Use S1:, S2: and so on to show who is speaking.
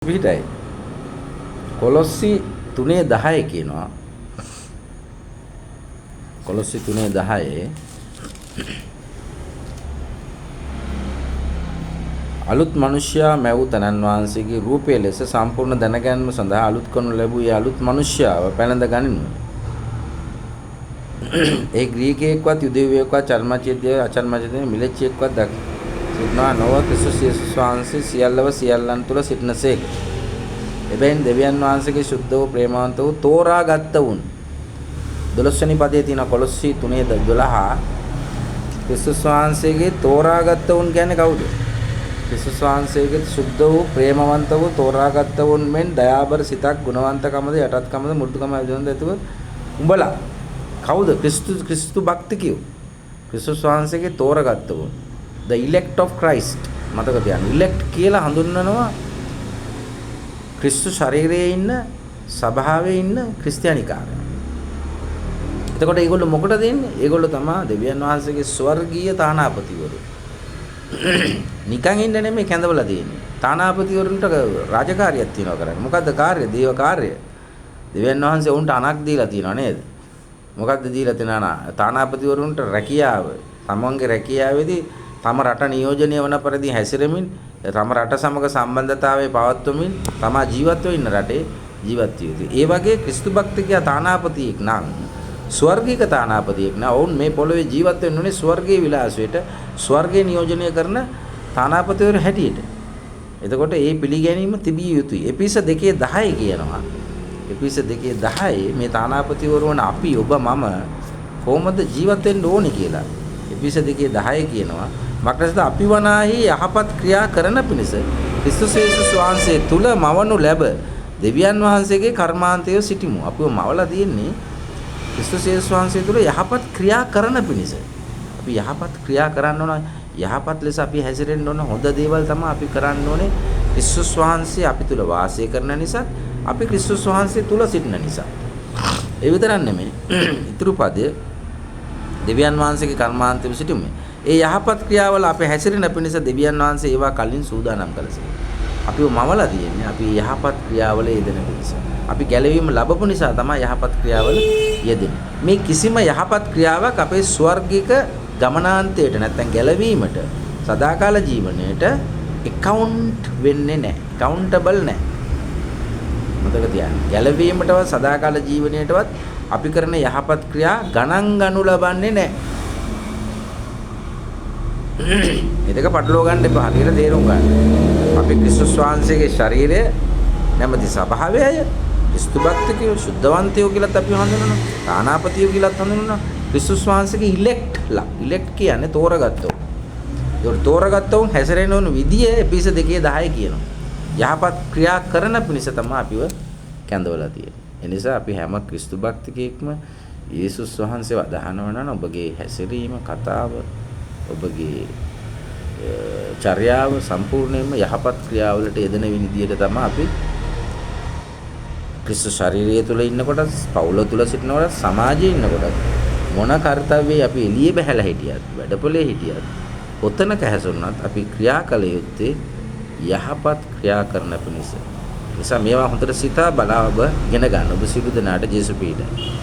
S1: පිටයි කොලොස්සි 3:10 කියනවා. කොලොස්සි 3:10 අලුත් මිනිසයා මැව් තනන් වහන්සේගේ රූපය ලෙස සම්පූර්ණ දැනගැනීම සඳහා අලුත් කරනු ලැබූ ඒ අලුත් මිනිසයාව පැනඳ ගනිමු. ඒ ග්‍රීකයෙක්වත් යුදෙව්වෙක්වත් චර්මචේද්‍ය අචර්මචේද්‍ය මිලච්චියෙක්වත් සිටනවා නොව ක්‍රිස්තුස් යේසුස් වහන්සේ සියල්ලව සියල්ලන් තුල සිටිනසේක. එබැවින් දෙවියන් වහන්සේගේ සුද්ධ වූ ප්‍රේමවන්ත වූ තෝරාගත් වුන් 12 වෙනි පදයේ තියෙන කොලොස්සි 3:12 ක්‍රිස්තුස් වහන්සේගේ තෝරාගත් වුන් කියන්නේ කවුද? ක්‍රිස්තුස් වහන්සේගේ සුද්ධ වූ ප්‍රේමවන්ත වූ තෝරාගත් වුන් මෙන් දයාබර සිතක් ගුණවන්තකමද යටත්කමද මෘදුකම ඇතිවන දෙතුව උඹලා කවුද? ක්‍රිස්තු භක්තිකයෝ. ක්‍රිස්තුස් වහන්සේගේ තෝරාගත් වුන් the elect of Christ මතක තියාගන්න. elect කියලා හඳුන්වනවා ක්‍රිස්තු ශරීරයේ ඉන්න සභාවේ ඉන්න ක්‍රිස්තියානිකාරයෝ. එතකොට ඒගොල්ලෝ මොකටද එන්නේ? ඒගොල්ලෝ තමයි දෙවියන් වහන්සේගේ ස්වර්ගීය තානාපතිවරු. නිකන් ඉන්න නෙමෙයි කැඳවලා තියෙන්නේ. තානාපතිවරුන්ට රාජකාරියක් තියනවා කරන්නේ. මොකද්ද කාර්යය? දේව කාර්යය. දෙවියන් වහන්සේ උන්ට අනක් දීලා තියෙනවා නේද? මොකද්ද දීලා තියෙනා? තානාපතිවරුන්ට රැකියාව. තමන්ගේ රැකියාවේදී තම රට නියෝජනය වන පරිදි හැසිරෙමින් තම රට සමග සම්බන්ධතාවයේ පවත්වමින් තමා ජීවත් වෙන්න රටේ ජීවත් විය යුතුයි. ඒ වගේ ක්‍රිස්තු භක්තිකයා තානාපතියෙක් නම් ස්වර්ගික තානාපතියෙක් නම් වුන් මේ පොළොවේ ජීවත් වෙන්න ඕනේ ස්වර්ගයේ විලාසයට ස්වර්ගයේ නියෝජනය කරන තානාපතිවරු හැටියට. එතකොට ඒ පිළිගැනීම තිබිය යුතුයි. එපිස 2:10 කියනවා. එපිස 2:10 මේ තානාපතිවරු වන අපි ඔබ මම කොහොමද ජීවත් වෙන්න ඕනේ කියලා. එපිස 2:10 කියනවා. මක්නසද අපි වනාහි යහපත් ක්‍රියා කරන පිණිස ක්‍රිස්තුස් යේසුස් වහන්සේ තුල මවනු ලැබ දෙවියන් වහන්සේගේ කර්මාන්තය සිටිමු. අපිව මවලා තියෙන්නේ ක්‍රිස්තුස් යේසුස් වහන්සේ තුල යහපත් ක්‍රියා කරන පිණිස. අපි යහපත් ක්‍රියා කරන්න ඕන. යහපත් ලෙස අපි හැසිරෙන්න ඕන. හොඳ දේවල් තමයි අපි කරන්න ඕනේ. ක්‍රිස්තුස් වහන්සේ අපි තුල වාසය කරන නිසා, අපි ක්‍රිස්තුස් වහන්සේ තුල සිටින නිසා. ඒ විතරක් නෙමෙයි. ඊතුරු පදයේ දෙවියන් වහන්සේගේ කර්මාන්තය සිටිමු. ඒ යහපත් ක්‍රියාවල අපේ හැසිරෙන පිණිස දෙවියන් වහන්සේ ඒවා කලින් සූදානම් කළසේ. අපිව මවලා තියෙන්නේ අපි යහපත් ක්‍රියාවල යෙදෙන පිණිස. අපි ගැලවීම ලැබපු නිසා තමයි යහපත් ක්‍රියාවල යෙදෙන්නේ. මේ කිසිම යහපත් ක්‍රියාවක් අපේ ස්වර්ගික ගමනාන්තයට නැත්නම් ගැලවීමට සදාකාල ජීවනයේට account වෙන්නේ නැහැ. accountable නැහැ. මතක තියාගන්න. ගැලවීමටවත් සදාකාල ජීවනයේටවත් අපි කරන යහපත් ක්‍රියා ගණන් ගනු ලබන්නේ නැහැ. මේ දෙක පටලවා ගන්න එපා. හරියට තේරුම් ගන්න. අපි ක්‍රිස්තුස් වහන්සේගේ ශරීරය නැමැති ස්වභාවය ක්‍රිස්තු භක්තිකයෝ සුද්ධවන්තයෝ කියලාත් අපි හඳුනනවා. තානාපතියෝ කියලාත් හඳුනනවා. ක්‍රිස්තුස් වහන්සේගේ ඉලෙක්ට්ලා. ඉලෙක්ට් කියන්නේ තෝරගත්තෝ. ඒක තෝරගත්තෝ හැසිරෙන ඕන විදිය එපිස 2:10 කියනවා. යහපත් ක්‍රියා කරන පිණිස තමයි අපිව කැඳවලා තියෙන්නේ. ඒ නිසා අපි හැම ක්‍රිස්තු භක්තිකයෙක්ම යේසුස් වහන්සේව අදහනවා නම් ඔබගේ හැසිරීම කතාව ඔබගේ චර්යාව සම්පූර්ණයෙන්ම යහපත් ක්‍රියාවලට යෙදෙන විදියට තමයි අපි ක්‍රිස්තු ශරීරය තුල ඉන්නකොට පවුල තුල සිටිනකොට සමාජයේ ඉන්නකොට මොන කර්තව්‍යයි අපි එළියේ බහැලා හිටියත් වැඩපොලේ හිටියත් ඔතනක හැසුණත් අපි ක්‍රියා කළ යුත්තේ යහපත් ක්‍රියා කරන පිණිස. නිසා මේවා හොඳට සිතා බලා ඔබ ඉගෙන ගන්න. ඔබ සියලු දෙනාට ජේසු පීඩයි.